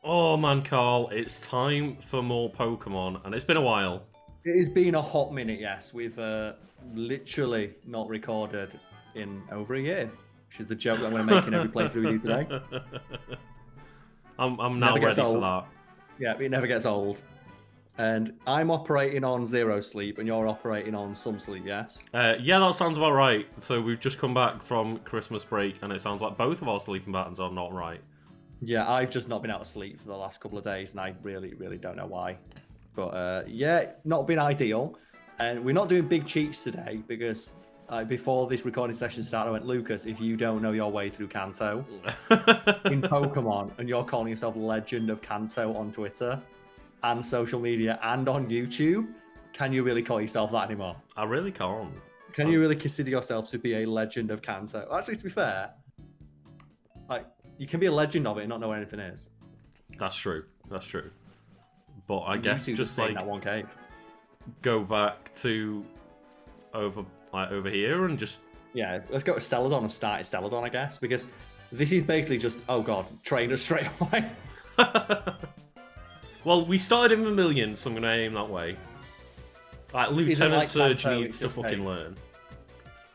Oh man, Karl, it's time for more Pokemon, and it's been a while. It has been a hot minute, yes. We've literally not recorded in over a year, which is the joke that I'm going to make in every playthrough we do today. I'm now ready for that. Yeah, it never gets old. And I'm operating on 0 sleep, and you're operating on some sleep, yes? Yeah, that sounds about right. So we've just come back from Christmas break, and it sounds like both of our sleeping patterns are not right. Yeah, I've just not been out of sleep for the last couple of days, and I really, really don't know why. But yeah, not been ideal. And we're not doing big cheats today because before this recording session started, I went, Lucas, if you don't know your way through Kanto in Pokemon and you're calling yourself Legend of Kanto on Twitter and social media and on YouTube, can you really call yourself that anymore? I really can't. Can you really consider yourself to be a Legend of Kanto? Actually, to be fair, like you can be a legend of it and not know where anything is. That's true. That's true. But I guess just like like that one cave. Go back to over here and just let's go to Celadon and start at Celadon, I guess, because this is basically just train us straight away. Well, we started in Vermillion, so I'm gonna aim that way. Like Lieutenant Surge needs to fucking learn.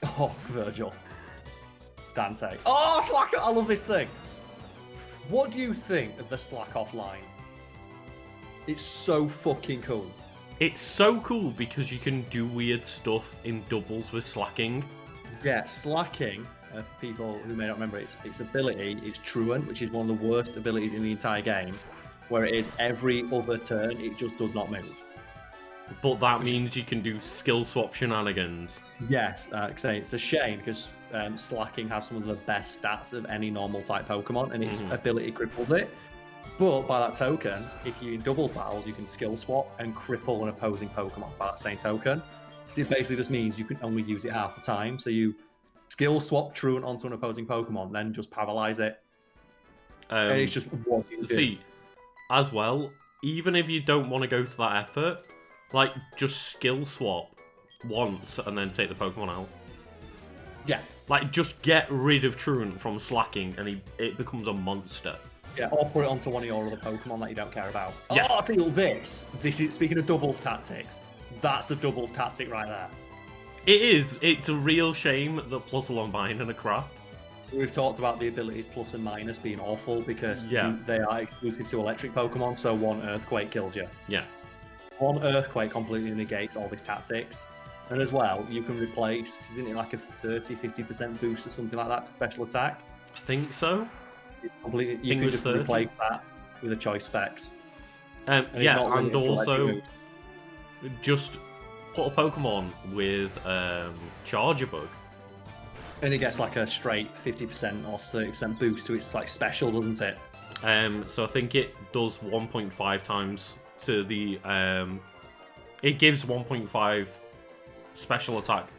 Oh, Virgil. Dante. Oh, Slack! I love this thing. What do you think of the Slack off line? It's so fucking cool. It's so cool because you can do weird stuff in doubles with slacking. Yeah, slacking, for people who may not remember, its ability is Truant, which is one of the worst abilities in the entire game, where it is every other turn, it just does not move. But that means you can do skill swap shenanigans. Yes, it's a shame because slacking has some of the best stats of any normal type Pokemon, and its ability crippled it. But by that token, if you in double battles, you can skill swap and cripple an opposing Pokemon by that same token. So it basically just means you can only use it half the time. So you skill swap Truant onto an opposing Pokemon, then just paralyze it. And it's just what you do. See, as well, even if you don't want to go to that effort, like just skill swap once and then take the Pokemon out. Yeah. Like just get rid of Truant from slacking and it becomes a monster. Yeah, or put it onto one of your other Pokemon that you don't care about. Yeah. Oh, I see this is, speaking of doubles tactics, that's a doubles tactic right there. It is. It's a real shame that plus one bind and a crap. We've talked about the abilities plus and minus being awful because they are exclusive to electric Pokemon, so one Earthquake kills you. Yeah. One Earthquake completely negates all these tactics. And as well, you can replace, isn't it like a 30-50% boost or something like that to special attack? I think so. It's completely, you can just replace that with a choice specs. And also just put a Pokemon with Charger Bug. And it gets like a straight 50% or 30% boost to its like special, doesn't it? So I think it does 1.5 times to the it gives 1.5 special attack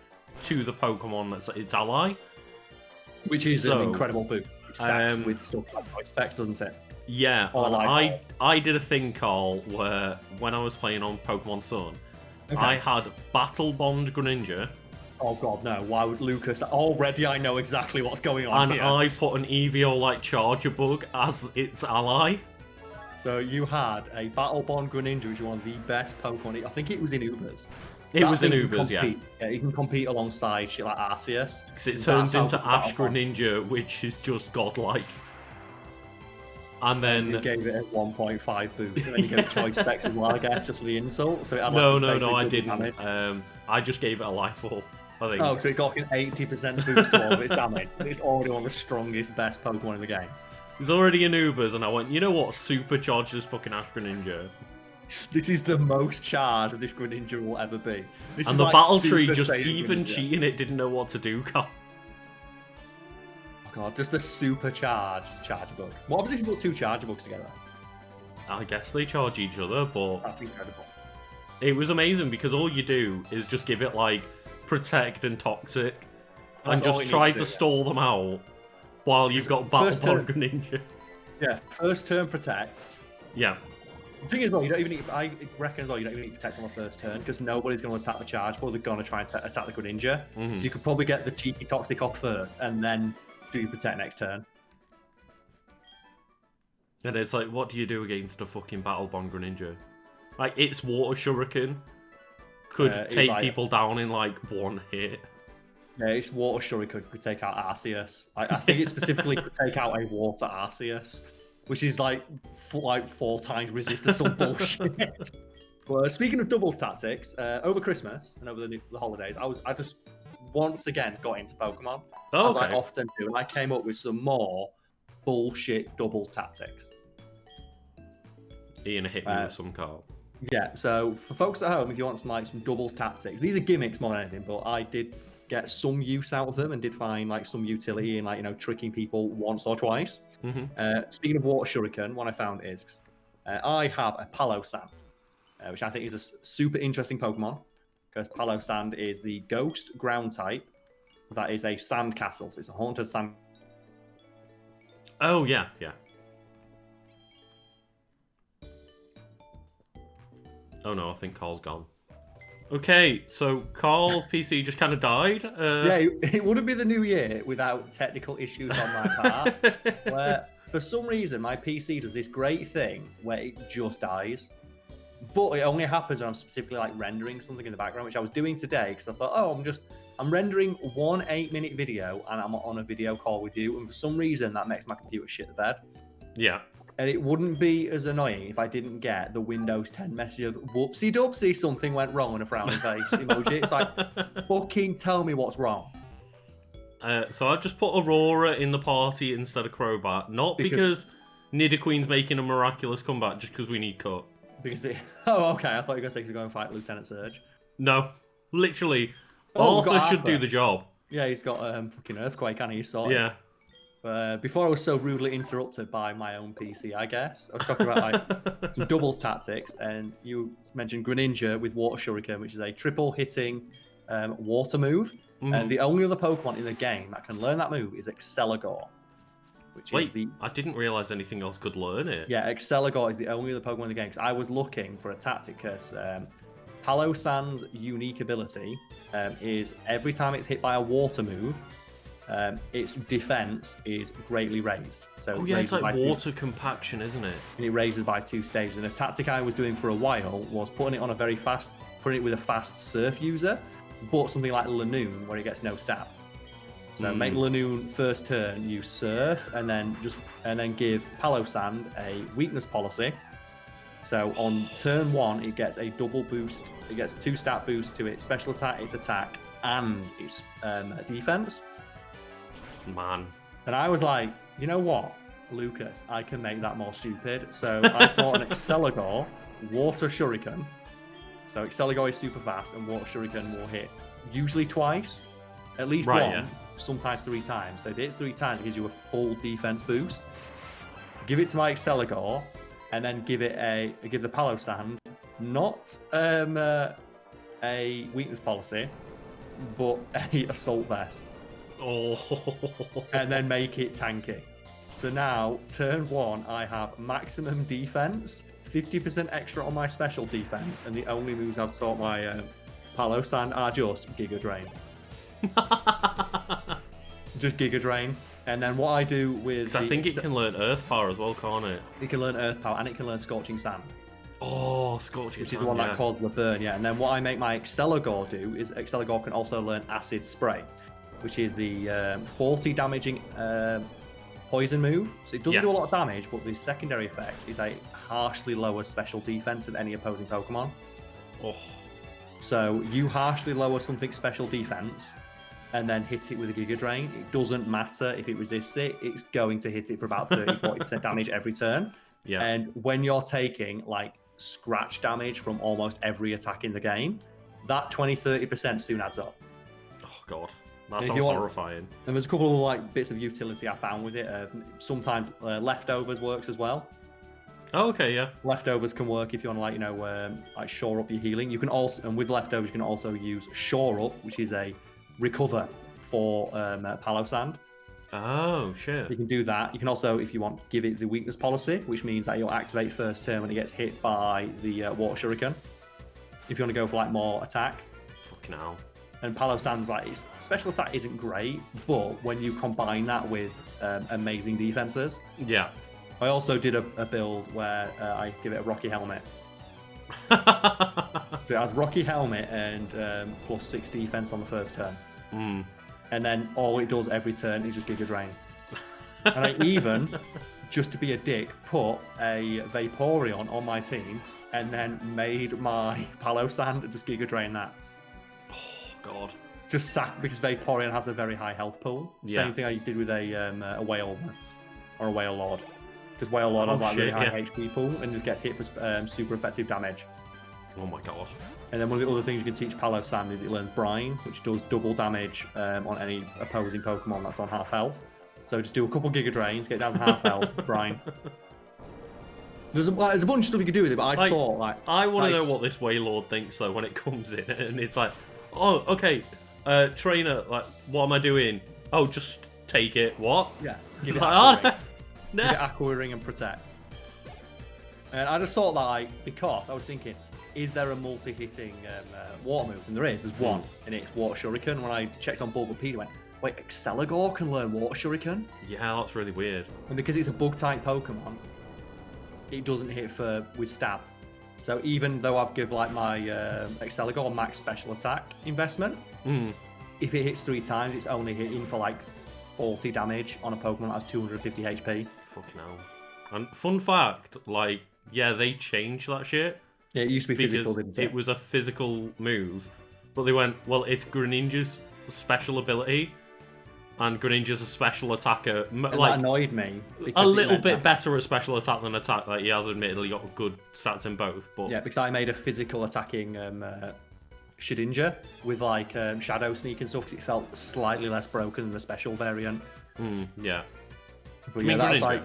to the Pokemon that's its ally. Which is an incredible boost. Stacked with stuff like choice specs, doesn't it? Yeah, I did a thing, Karl, where when I was playing on Pokemon Sun, I had Battle Bond Greninja. Oh god, no. Why would Lucas... Already I know exactly what's going on here. And I put an Eevee-like Charger Bug as its ally. So you had a Battle Bond Greninja, which is one of the best Pokemon. I think it was in Ubers. It was in Ubers, yeah. Yeah, you can compete alongside shit like Arceus. Because it turns into Ash Greninja, which is just godlike. And then... You gave it a 1.5 boost, and then you gave choice specs as well, I guess, just for the insult. So it had no, I didn't. I just gave it a life orb, I think. Oh, so it got an 80% boost to all of its damage. It's already one of the strongest, best Pokemon in the game. It's already in Ubers, and I went, you know what? Supercharge this fucking Ash Greninja. This is the most charged this Greninja will ever be. And the battle tree, just even cheating it, didn't know what to do, Karl. Oh god, just a supercharged Charger Bug. What happens if you put two Charger Bugs together? I guess they charge each other, but... That's incredible. It was amazing because all you do is just give it, like, Protect and Toxic, and just try to stall them out while you've got Battle Bond Greninja. Yeah, first turn Protect. Yeah. The thing is, though, you don't even need, I reckon as well, you don't even need to protect on the first turn because nobody's going to attack the charge ball. They're going to try and attack the Greninja. So you could probably get the cheeky Toxic off first and then do your protect next turn. And it's like, what do you do against a fucking Battle Bond Greninja? Like, its Water Shuriken could take people down in like one hit. Yeah, its Water Shuriken could take out Arceus. I think it specifically could take out a Water Arceus, which is like 4 times resist to some bullshit. But speaking of doubles tactics, over Christmas and over the holidays, I just once again got into Pokemon, as I often do, and I came up with some more bullshit doubles tactics. Ian hit me with some, Karl. Yeah, so for folks at home, if you want some doubles tactics, these are gimmicks more than anything, but I did get some use out of them and did find like some utility in like tricking people once or twice. Speaking of Water Shuriken, what I found is I have a Palossand, which I think is a super interesting Pokemon because Palossand is the ghost ground type that is a sand castle. So it's a haunted sand. Oh yeah. Oh no, I think Karl's gone. Okay, so Karl's PC just kind of died. Yeah, it wouldn't be the new year without technical issues on my part. Where for some reason my PC does this great thing where it just dies. But it only happens when I'm specifically like rendering something in the background, which I was doing today because I thought, oh, I'm rendering one 8-minute video and I'm on a video call with you, and for some reason that makes my computer shit the bed. Yeah. And it wouldn't be as annoying if I didn't get the Windows 10 message of whoopsie doopsie, something went wrong and a frowning face emoji. It's like, fucking tell me what's wrong. So I just put Aurora in the party instead of Crobat, not because Nidoqueen's making a miraculous comeback, just because we need cut. Oh, okay. I thought you were going to say to go and fight Lieutenant Surge. No, literally, Arthur should do the job. Yeah, he's got fucking Earthquake, and he's sorted. Yeah. Before I was so rudely interrupted by my own PC, I guess. I was talking about like some doubles tactics, and you mentioned Greninja with Water Shuriken, which is a triple hitting water move. And the only other Pokemon in the game that can learn that move is Exceligor. I didn't realize anything else could learn it. Yeah, Exceligor is the only other Pokemon in the game. Because I was looking for a tactic because Palossand's unique ability is every time it's hit by a water move, its defense is greatly raised. So it's like water compaction, isn't it? And it raises by 2 stages. And a tactic I was doing for a while was putting it with a fast surf user, but something like Lanoon where it gets no stab. So make Lanoon first turn use surf, and then give Palossand a weakness policy. So on turn 1, it gets a double boost. It gets 2 stat boosts to its special attack, its attack, and its defense. Man. And I was like, you know what, Lucas, I can make that more stupid. So I thought an Exceligor, Water Shuriken. So Exceligor is super fast, and Water Shuriken will hit usually twice, at least one, sometimes 3 times. So if it hits 3 times, it gives you a full defense boost. Give it to my Exceligor, and then give the Palossand not a weakness policy, but a assault vest. Oh. And then make it tanky. So now, turn 1, I have maximum defense, 50% extra on my special defense, and the only moves I've taught my Palossand are just Giga Drain. Just Giga Drain. And then what I do with... I think it can learn Earth Power as well, can't it? It can learn Earth Power, and it can learn Scorching Sand. Oh, Scorching Sand, which is the one that causes the burn, yeah. And then what I make my Exceligor do is Exceligor can also learn Acid Spray, which is the 40 damaging poison move. So it doesn't do a lot of damage, but the secondary effect is a harshly lower special defense than any opposing Pokemon. Oh. So you harshly lower something's special defense and then hit it with a Giga Drain. It doesn't matter if it resists it, it's going to hit it for about 30-40% damage every turn. Yeah. And when you're taking like scratch damage from almost every attack in the game, that 20-30% soon adds up. Oh god. That sounds horrifying. And there's a couple of like bits of utility I found with it. Sometimes leftovers works as well. Oh, okay, yeah. Leftovers can work if you want to like shore up your healing. You can also, and with leftovers, you can also use shore up, which is a recover for Palossand. Oh shit. You can do that. You can also, if you want, give it the weakness policy, which means that you'll activate first turn when it gets hit by the Water Shuriken. If you want to go for like more attack. Fucking hell. And Palossand's like, its special attack isn't great, but when you combine that with amazing defenses, I also did a build where I give it a Rocky helmet. So it has Rocky helmet and plus 6 defense on the first turn. And then all it does every turn is just Giga Drain. And I even, just to be a dick, put a Vaporeon on my team and then made my Palo Sand and just Giga Drain that. Oh, God. Just sack, because Vaporeon has a very high health pool. Yeah. Same thing I did with a Whale or a Whale Lord. Because Whale Lord has like really high HP pool and just gets hit for super effective damage. Oh my God. And then one of the other things you can teach Palo Sand is it learns Brine, which does double damage on any opposing Pokemon that's on half health. So just do a couple Giga Drains, get down to half health, Brine. There's a bunch of stuff you could do with it, but I thought like... I want to know what this Wailord thinks though when it comes in, and it's like, oh, okay, trainer, like, what am I doing? Oh, just take it. What? Yeah. Give it like, Aqua Ring. Give it Aqua Ring and Protect. And I just thought that, like, because I was thinking, is there a multi-hitting water move? And there is. There's one, and it's Water Shuriken. When I checked on Bulbapedia, I went, wait, Exceligor can learn Water Shuriken? Yeah, that's really weird. And because it's a bug-type Pokemon, it doesn't hit with stab. So even though I've given like my Exceligor max special attack investment, if it hits 3 times, it's only hitting for like 40 damage on a Pokemon that has 250 HP. Fucking hell. And fun fact, like, yeah, they changed that shit. Yeah, it used to be physical, didn't it? It was a physical move, but they went, well, it's Greninja's special ability, and Greninja's a special attacker. Like, that annoyed me. A little bit better at special attack than attack. Like, he has admittedly got good stats in both. But yeah, because I made a physical attacking Shedinja with like Shadow Sneak and stuff, because it felt slightly less broken than the special variant. Yeah. But yeah, that was like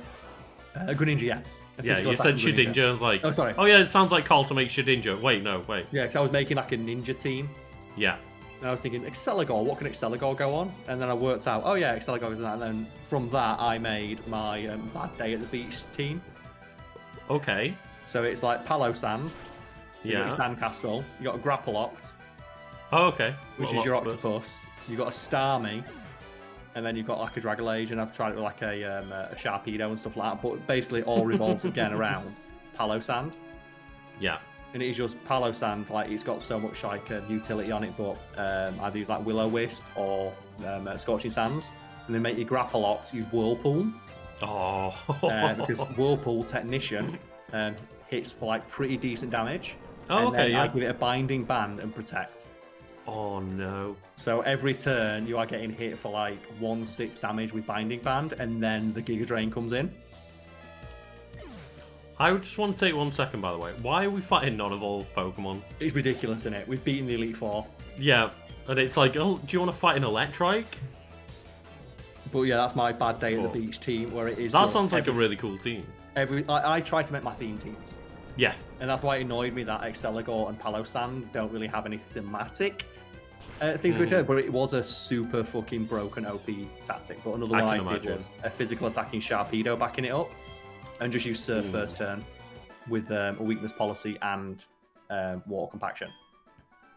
Greninja, yeah. Yeah, you said Shedinja. I was like, oh, sorry. Oh, yeah, it sounds like Karl to make Shedinja. Wait, no, wait. Yeah, because I was making like a ninja team. Yeah. And I was thinking, Exceligor, what can Exceligor go on? And then I worked out, oh yeah, Exceligor is that. And then from that, I made my Bad Day at the Beach team. Okay. So it's like Palo Sand. So yeah. You got a Sandcastle. You got a Grapploct. Oh, okay. Which is your Octopus. You got a Starmie. And then you've got like a Dragalage, and I've tried it with like a Sharpedo and stuff like that. But basically, all revolves again around Palo Sand. Yeah. And it is just Palo Sand, like it's got so much like utility on it, but either use like Will-O-Wisp or Scorching Sands. And then make your Grapploct use Whirlpool. Oh. Because Whirlpool Technician hits for like pretty decent damage. Oh, and okay, then yeah. I give it a Binding Band and Protect. Oh, no. So every turn you are getting hit for like 1/6 damage with Binding Band, and then the Giga Drain comes in. I just want to take 1 second, by the way. Why are we fighting non-evolved Pokemon? It's ridiculous, isn't it? We've beaten the Elite Four. Yeah, and it's like, oh, do you want to fight an Electrike? But yeah, that's my Bad Day at the Beach team, where it is. That sounds like a really cool team. I try to make my theme teams. Yeah. And that's why it annoyed me that Exceligor and Palo Sand don't really have any thematic things with it, but it was a super fucking broken OP tactic. But another one I did was a physical attacking Sharpedo backing it up, and just use Surf first turn with a weakness policy and water compaction.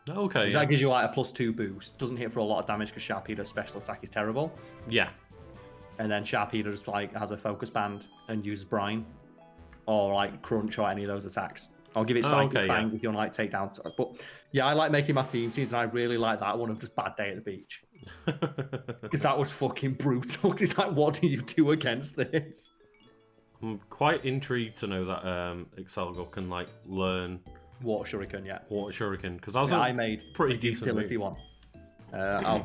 Okay. That gives you like a +2 boost. Doesn't hit for a lot of damage because Sharpedo's special attack is terrible. Yeah. And then Sharpedo just like has a focus band and uses Brine. Or like Crunch or any of those attacks. I'll give it Psychic Fang if you want to like take down. But yeah, I like making my theme teams, and I really like that one of just Bad Day at the Beach. Because that was fucking brutal. It's like, what do you do against this? I'm quite intrigued to know that Exceligor can like learn Water Shuriken, yeah. Water Shuriken, because I made pretty decent utility one. I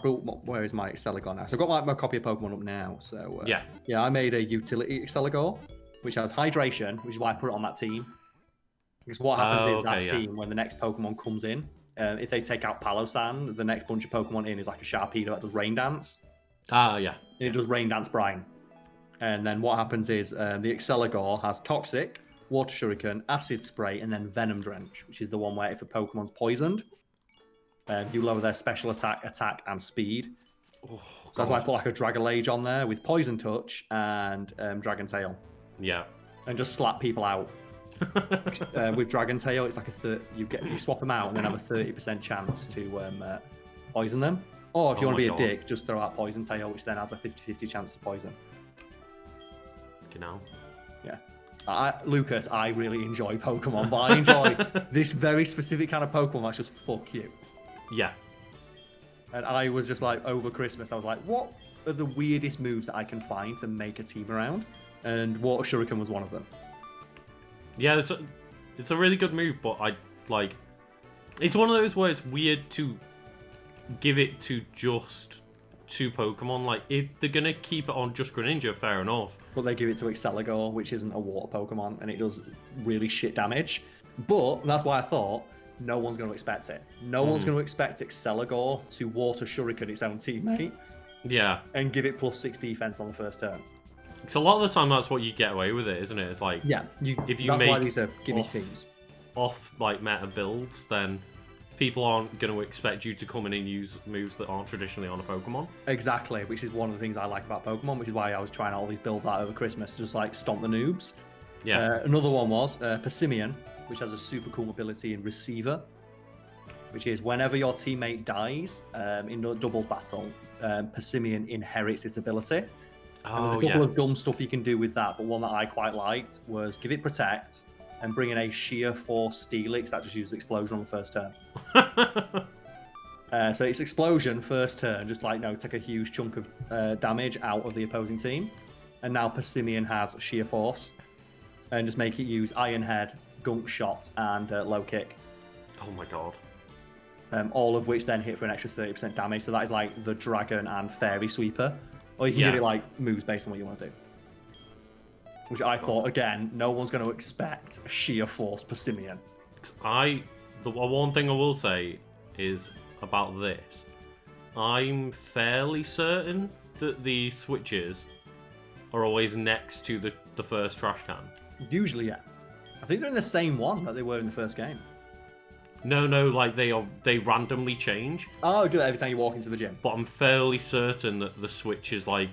built. Where is my Exceligor now? So I've got like my copy of Pokemon up now. So yeah, I made a utility Exceligor, which has hydration, which is why I put it on that team. Because what happens is that team, when the next Pokemon comes in, if they take out Palo Sand, the next bunch of Pokemon in is like a Sharpedo that does Rain Dance. Ah, yeah. And it does Rain Dance Brine. And then what happens is the Exceligor has Toxic, Water Shuriken, Acid Spray, and then Venom Drench, which is the one where if a Pokemon's poisoned, you lower their special attack, and speed. Oh, so that's why I put like a Dragalage on there with Poison Touch and Dragon Tail. Yeah. And just slap people out. With Dragon Tail, it's like you swap them out and then have a 30% chance to poison them. Or if you want to be a dick, just throw out Poison Tail, which then has a 50-50 chance to poison. You know. Yeah. Lucas, I really enjoy Pokemon, but I enjoy this very specific kind of Pokemon that's just fuck you. Yeah. And I was just like, over Christmas, I was like, what are the weirdest moves that I can find to make a team around? And Water Shuriken was one of them. Yeah, it's a really good move, but it's one of those where it's weird to give it to just 2 Pokemon. Like, if they're gonna keep it on just Greninja, fair enough. But they give it to Exceligor, which isn't a water Pokemon, and it does really shit damage. But that's why I thought no one's going to expect it. No one's going to expect Exceligor to Water Shuriken its own teammate. Yeah. And give it +6 defense on the first turn. Because a lot of the time that's what you get away with it, isn't it? It's like, yeah, if you that's make why these are gimmick teams. Off like meta builds, then people aren't going to expect you to come in and use moves that aren't traditionally on a Pokemon. Exactly, which is one of the things I liked about Pokemon, which is why I was trying all these builds out over Christmas, just like stomp the noobs. Yeah. Another one was Persimmon, which has a super cool ability in Receiver, which is whenever your teammate dies in a doubles battle, Persimmon inherits its ability. And there's a couple of dumb stuff you can do with that, but one that I quite liked was give it Protect and bring in a Sheer Force Steelix that just uses Explosion on the first turn. So it's Explosion first turn, just like, take a huge chunk of damage out of the opposing team. And now Persimmon has Sheer Force. And just make it use Iron Head, Gunk Shot, and Low Kick. Oh my god. All of which then hit for an extra 30% damage. So that is like the Dragon and Fairy Sweeper. Or you can give it like moves based on what you want to do. Which I thought, again, no one's going to expect a Sheer Force Persimmon. The one thing I will say is about this. I'm fairly certain that the switches are always next to the first trash can. Usually, yeah. I think they're in the same one that they were in the first game. No, like they randomly change. Oh, do that every time you walk into the gym. But I'm fairly certain that the switch is like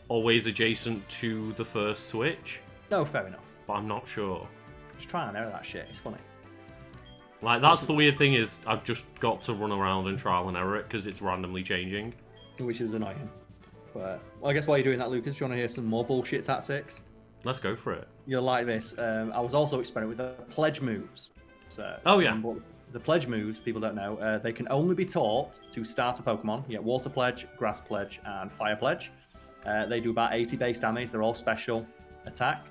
always adjacent to the first switch. No, fair enough. But I'm not sure. Just try and error that shit. It's funny. Like, that's the weird thing is I've just got to run around and trial and error it because it's randomly changing. Which is annoying. But well, I guess while you're doing that, Lucas, do you want to hear some more bullshit tactics? Let's go for it. You'll like this. I was also experimenting with the pledge moves. So, the pledge moves, people don't know, they can only be taught to start a Pokemon. You get Water Pledge, Grass Pledge, and Fire Pledge. They do about 80 base damage. They're all special attack.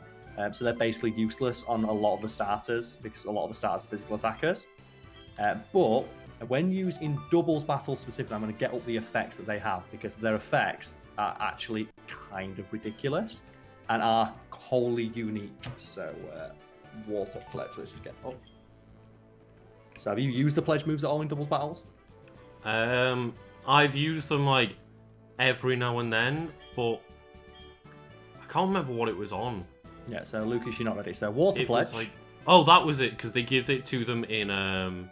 So they're basically useless on a lot of the starters because a lot of the starters are physical attackers. But when used in doubles battle specifically, I'm going to get up the effects that they have because their effects are actually kind of ridiculous and are wholly unique. So Water Pledge, let's just get up. So have you used the pledge moves at all in doubles battles? I've used them like every now and then, but I can't remember what it was on. Yeah, so Lucas, you're not ready. So Water Pledge. Oh, that was it, because they give it to them in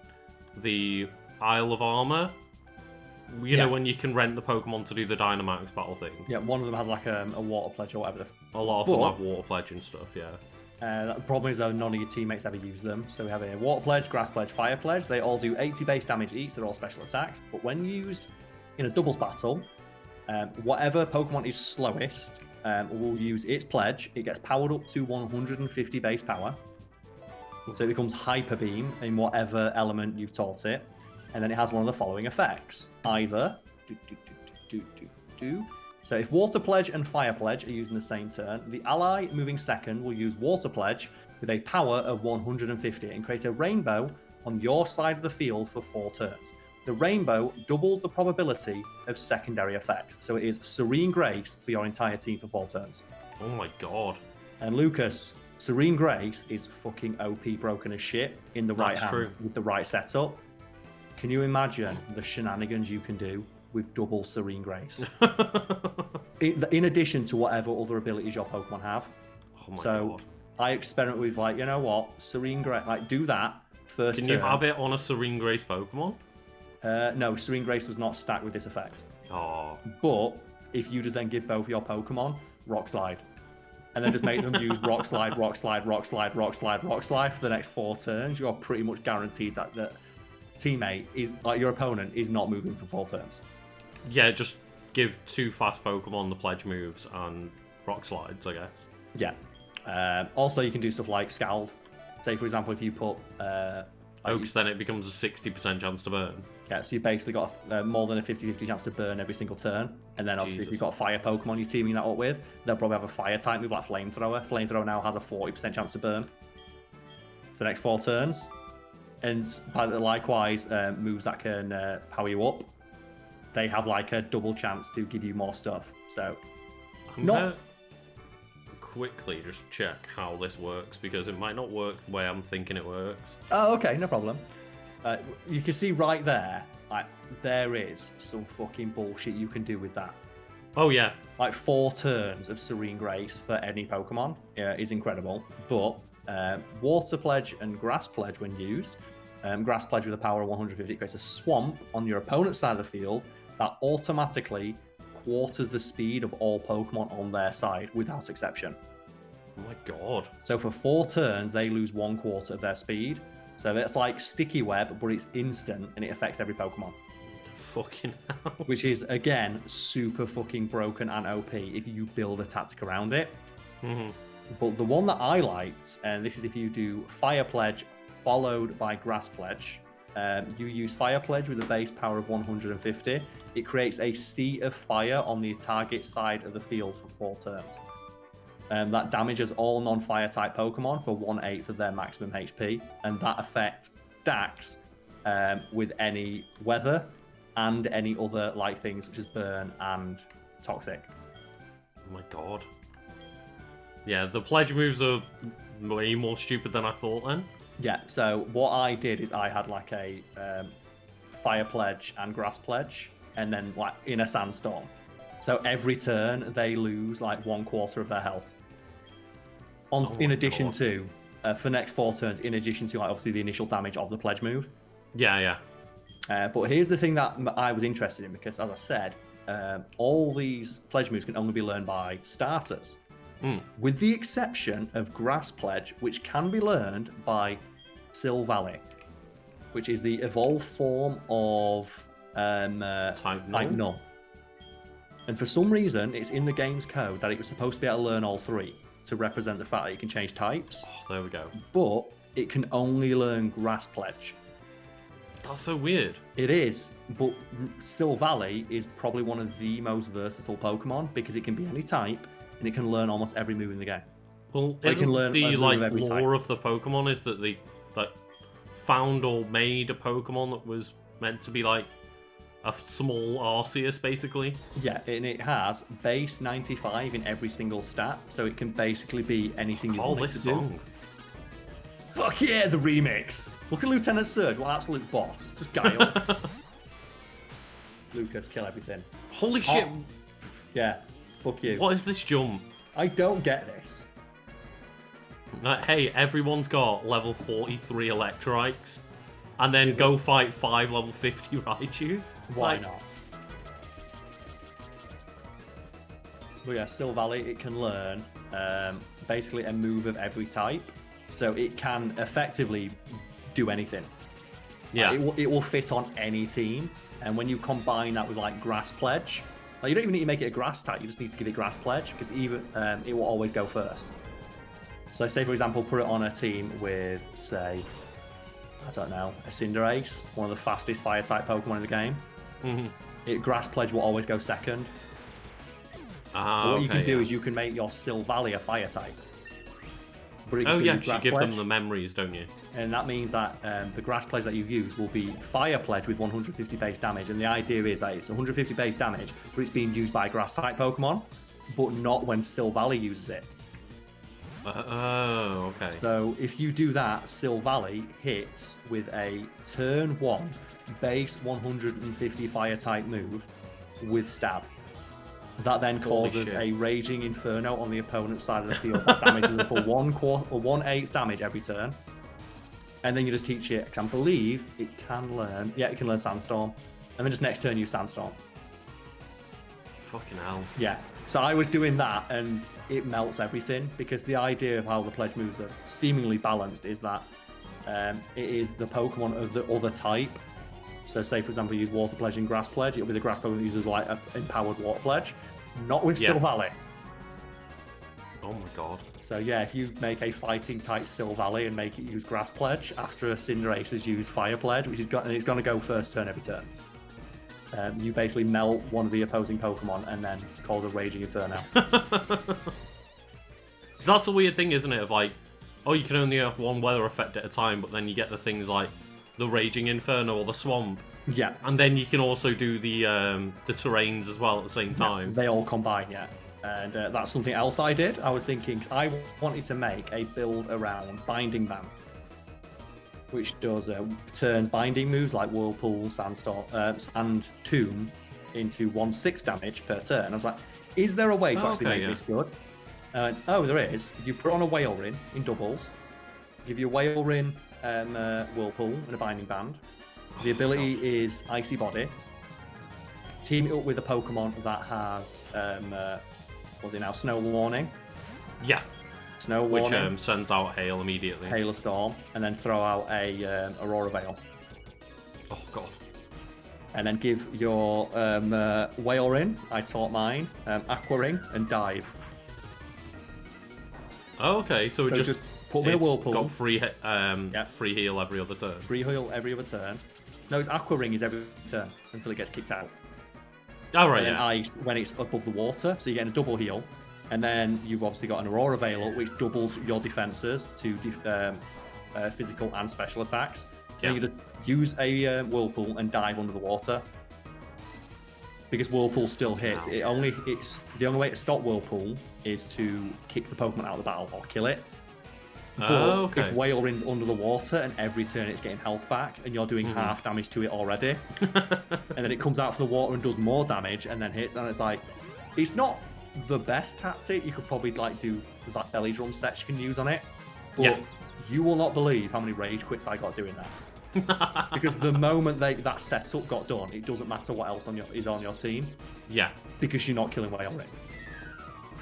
the Isle of Armor. You know, when you can rent the Pokemon to do the Dynamax battle thing. Yeah, one of them has like a Water Pledge or whatever. A lot of them have Water Pledge and stuff, yeah. The problem is though none of your teammates ever use them. So we have a Water Pledge, Grass Pledge, Fire Pledge. They all do 80 base damage each. They're all special attacks. But when used in a doubles battle, whatever Pokemon is slowest will use its pledge. It gets powered up to 150 base power. So it becomes Hyper Beam in whatever element you've taught it. And then it has one of the following effects. Either So if Water Pledge and Fire Pledge are used in the same turn, the ally moving second will use Water Pledge with a power of 150 and create a rainbow on your side of the field for 4 turns. The rainbow doubles the probability of secondary effects, so it is Serene Grace for your entire team for 4 turns. Oh my god. And Lucas, Serene Grace is fucking OP broken as shit in the right hand with the right setup. Can you imagine the shenanigans you can do with double Serene Grace? in addition to whatever other abilities your Pokemon have. Oh my god. I experiment with like, you know what, Serene Grace, like do that first Can turn. you have it on a Serene Grace Pokemon? No, Serene Grace does not stack with this effect. Oh. But if you just then give both your Pokemon Rock Slide, and then just make them use Rock Slide, Rock Slide, Rock Slide, Rock Slide, Rock Slide for the next 4 turns, you are pretty much guaranteed that the teammate is like your opponent is not moving for 4 turns. Yeah, just give 2 fast Pokemon the pledge moves and Rock Slides, I guess. Yeah. Also, you can do stuff like Scald. Say, for example, if you put... Because then it becomes a 60% chance to burn. Yeah, so you basically got more than a 50-50 chance to burn every single turn. And then obviously if you've got a fire Pokemon you're teaming that up with, they'll probably have a fire type move like Flamethrower. Flamethrower now has a 40% chance to burn for the next 4 turns. And likewise, moves that can power you up, they have like a double chance to give you more stuff. So, I'm gonna quickly just check how this works, because it might not work the way I'm thinking it works. Oh, okay, no problem. You can see right there, like, there is some fucking bullshit you can do with that. Oh, yeah. Like, 4 turns of Serene Grace for any Pokemon is incredible. But Water Pledge and Grass Pledge, when used, Grass Pledge with a power of 150 creates a swamp on your opponent's side of the field that automatically quarters the speed of all Pokemon on their side, without exception. Oh my god. So for 4 turns, they lose 1/4 of their speed. So that's like Sticky Web, but it's instant, and it affects every Pokemon. Fucking hell. Which is, again, super fucking broken and OP if you build a tactic around it. Mm-hmm. But the one that I liked, and this is if you do Fire Pledge followed by Grass Pledge, you use Fire Pledge with a base power of 150. It creates a sea of fire on the target side of the field for 4 turns. That damages all non-fire type Pokemon for 1/8 of their maximum HP, and that affects stacks with any weather and any other light things such as burn and toxic. Oh my god. Yeah, the pledge moves are way more stupid than I thought then. Yeah, so what I did is I had like a Fire Pledge and Grass Pledge, and then like in a Sandstorm. So every turn they lose like 1/4 of their health. In addition to, for next 4 turns, in addition to like obviously the initial damage of the Pledge move. Yeah. But here's the thing that I was interested in, because as I said, all these Pledge moves can only be learned by starters. With the exception of Grass Pledge, which can be learned by Silvally, which is the evolved form of Type Null. And for some reason, it's in the game's code that it was supposed to be able to learn all 3 to represent the fact that it can change types. Oh, there we go. But it can only learn Grass Pledge. That's so weird. It is, but Silvally is probably one of the most versatile Pokemon because it can be any type and it can learn almost every move in the game. Well, It can learn the a move like of every lore type. of the Pokemon is that they like found or made a Pokemon that was meant to be like a small Arceus, basically. Yeah, and it has base 95 in every single stat, so it can basically be anything you Call want it this to do. song. Fuck yeah, the remix! Look at Lieutenant Surge, what an absolute boss. Just Guile. Lucas, kill everything. Holy shit! Yeah, fuck you. What is this jump? I don't get this. Like, hey, everyone's got level 43 Electrites, and then go fight 5 level 50 Raichus? Why Like, not? But yeah, Silvally, it can learn basically a move of every type, so it can effectively do anything. Yeah. It will fit on any team, and when you combine that with like Grass Pledge, like, you don't even need to make it a grass type, you just need to give it Grass Pledge, because even it will always go first. So say, for example, put it on a team with, say, I don't know, a Cinderace, one of the fastest fire-type Pokemon in the game. Mm-hmm. Grass Pledge will always go second. What you can do is you can make your Silvally a fire-type. But it Oh yeah, you Grass give Pledge, them the memories, don't you? and that means that the Grass Pledge that you use will be Fire Pledge with 150 base damage. And the idea is that it's 150 base damage, but it's being used by Grass-type Pokemon, but not when Silvally uses it. Oh, okay. So if you do that, Silvally hits with a turn 1 base 150 fire type move with stab. That then Holy causes shit. a Raging Inferno on the opponent's side of the field that damages them for 1/8 damage every turn. And then you just teach it, because I believe it can learn, it can learn Sandstorm. And then just next turn use Sandstorm. Fucking hell. Yeah. So I was doing that, and it melts everything, because the idea of how the pledge moves are seemingly balanced is that it is the Pokemon of the other type. So say, for example, you use Water Pledge and Grass Pledge, it'll be the Grass Pokemon that uses like an empowered Water Pledge, not with Yeah. Silvally. Oh my god. So yeah, if you make a fighting type Silvally and make it use Grass Pledge after a Cinderace has used Fire Pledge, which is it's going to go first turn every turn. You basically melt one of the opposing Pokemon and then cause a Raging Inferno. That's a weird thing, isn't it? Of like, oh, you can only have one weather effect at a time, but then you get the things like the Raging Inferno or the Swamp. Yeah. And then you can also do the terrains as well at the same time. Yeah, they all combine, yeah. And that's something else I did. I was thinking, I wanted to make a build around Binding Band, which does turn binding moves like Whirlpool, Sandstorm, Sand Tomb into 1/6 damage per turn. I was like, is there a way to actually make this good? Oh, there is. You put on a Whale Ring in doubles, give you a Whale Ring, Whirlpool, and a Binding Band. The ability is Icy Body. Team it up with a Pokemon that has, what's it now, Snow Warning. Yeah. Snow Warning. Which sends out Hail immediately. Hail Storm, and then throw out a Aurora Veil. Oh god. And then give your Whale Ring, I taught mine, Aqua Ring, and Dive. Oh, okay, so it just put me a Whirlpool. Got free heal every other turn. Free heal every other turn. No, its Aqua Ring is every turn until it gets kicked out. Oh, right, and then yeah. Ice when it's above the water, so you're getting a double heal. And then you've obviously got an Aurora Veil, which doubles your defenses to physical and special attacks. Yeah. And you just use a Whirlpool and dive under the water. Because Whirlpool still hits. Wow. It's the only way to stop Whirlpool is to kick the Pokemon out of the battle or kill it. But if Whale Ring's under the water and every turn it's getting health back and you're doing half damage to it already, and then it comes out from the water and does more damage and then hits, and it's like, it's not the best tactic. You could probably do there's like belly drum sets you can use on it, but you will not believe how many rage quits I got doing that. Because the moment that setup got done, it doesn't matter what else is on your team. Yeah. Because you're not killing Whale Ring.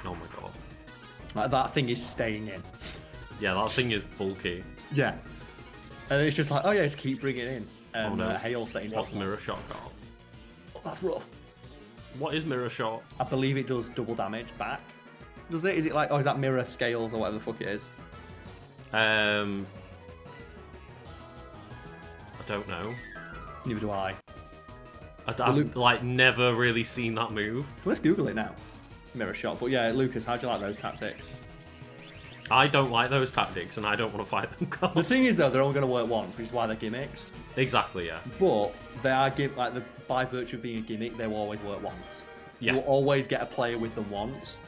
Oh my god. Like, that thing is staying in. Yeah, that thing is bulky. Yeah. And it's just like, oh yeah, just keep bringing in. Hail setting. What's Mirror Shot, Karl? Oh, that's rough. What is Mirror Shot? I believe it does double damage back. Does it? Is it like, or is that mirror scales or whatever the fuck it is? I don't know. Neither do I. I've never really seen that move. Let's Google it now. Mirror shot. But yeah, Lucas, how do you like those tactics? I don't like those tactics, and I don't want to fight them. The thing is, though, they're only going to work once, which is why they're gimmicks. Exactly, yeah. But they are by virtue of being a gimmick, they will always work once. Yeah. You'll always get a player with them once,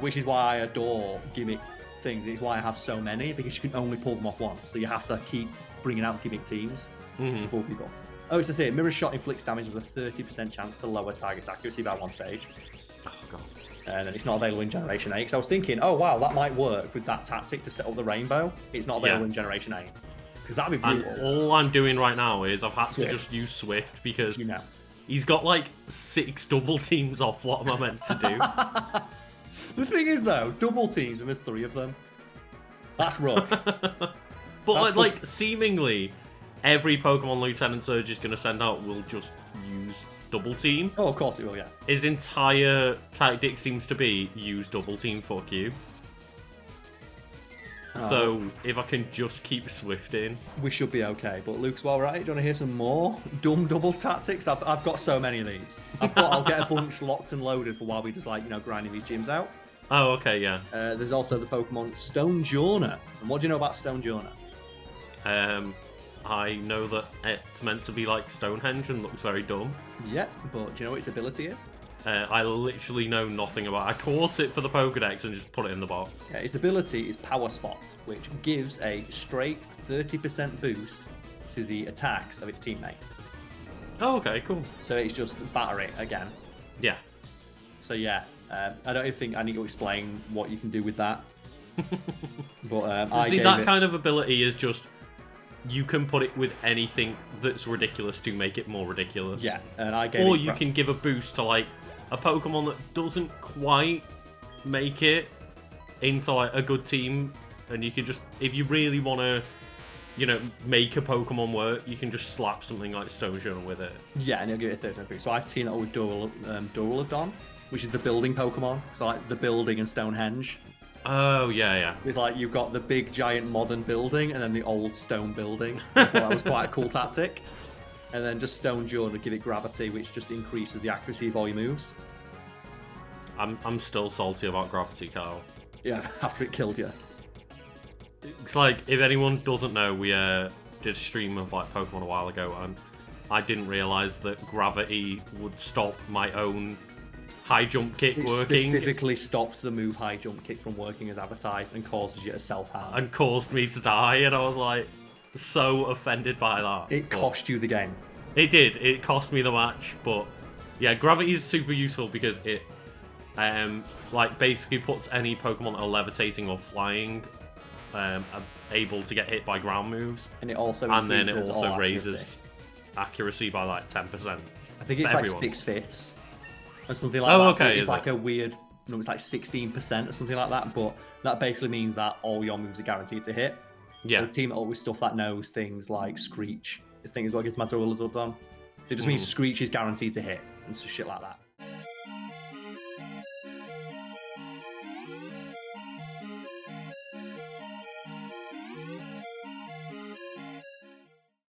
which is why I adore gimmick things. It's why I have so many, because you can only pull them off once. So you have to keep bringing out gimmick teams to fool people. Oh, it's to say, Mirror Shot inflicts damage with a 30% chance to lower target's accuracy by one stage. Oh, God. And it's not available in Generation 8. So I was thinking, oh wow, that might work with that tactic to set up the rainbow. It's not available in Generation 8. Because that'd be brutal. And all I'm doing right now is I've had to just use Swift because he's got like 6 double teams off what am I meant to do. The thing is though, double teams and there's 3 of them. That's rough. But like seemingly every Pokemon Lieutenant Surge is going to send out will just use double team. Oh, of course it will, yeah. His entire tactic seems to be use double team, fuck you. So if I can just keep Swift in, we should be okay. But Luke's well right. Do you want to hear some more dumb doubles tactics? I've got so many of these. I'll get a bunch locked and loaded for while we just grinding these gyms out. Oh, okay, yeah. There's also the Pokemon Stonjourner. And what do you know about Stonjourner? I know that it's meant to be like Stonehenge and looks very dumb. Yeah, but do you know what its ability is? I literally know nothing about it. I caught it for the Pokedex and just put it in the box. Yeah, its ability is Power Spot, which gives a straight 30% boost to the attacks of its teammate. Oh, okay, cool. So it's just batter it again. Yeah. So yeah, I don't even think I need to explain what you can do with that. But that kind of ability is just you can put it with anything that's ridiculous to make it more ridiculous. Yeah, and I gave or you can give a boost to like a Pokemon that doesn't quite make it into like a good team, and you can just, if you really want to, make a Pokemon work, you can just slap something like Stonjourner with it. Yeah, and it'll give it a 30% boost. So I've teamed that with Duraludon, which is the building Pokemon. So like the building and Stonehenge. Oh, yeah. It's like you've got the big giant modern building and then the old stone building. I thought that was quite a cool tactic. And then just stone jaw to give it gravity, which just increases the accuracy of all your moves. I'm still salty about gravity, Karl. Yeah, after it killed you. It's like, if anyone doesn't know, we did a stream of like Pokemon a while ago, and I didn't realise that gravity would stop my own high jump kick working. Specifically stops the move high jump kick from working as advertised and causes you to self-harm. And caused me to die, and I was like, so offended by that. It cost you the game. It did. It cost me the match, but yeah, gravity is super useful because it like basically puts any Pokemon that are levitating or flying able to get hit by ground moves. And it also then it also raises accuracy by like 10%. I think it's like everyone. 6/5 or something like that. Okay. It's like a weird number, it's like 16% or something like that, but that basically means that all your moves are guaranteed to hit. Yeah. So the team always stuff that knows things like Screech. This thing is what gets my Done. So it just means Screech is guaranteed to hit and so shit like that.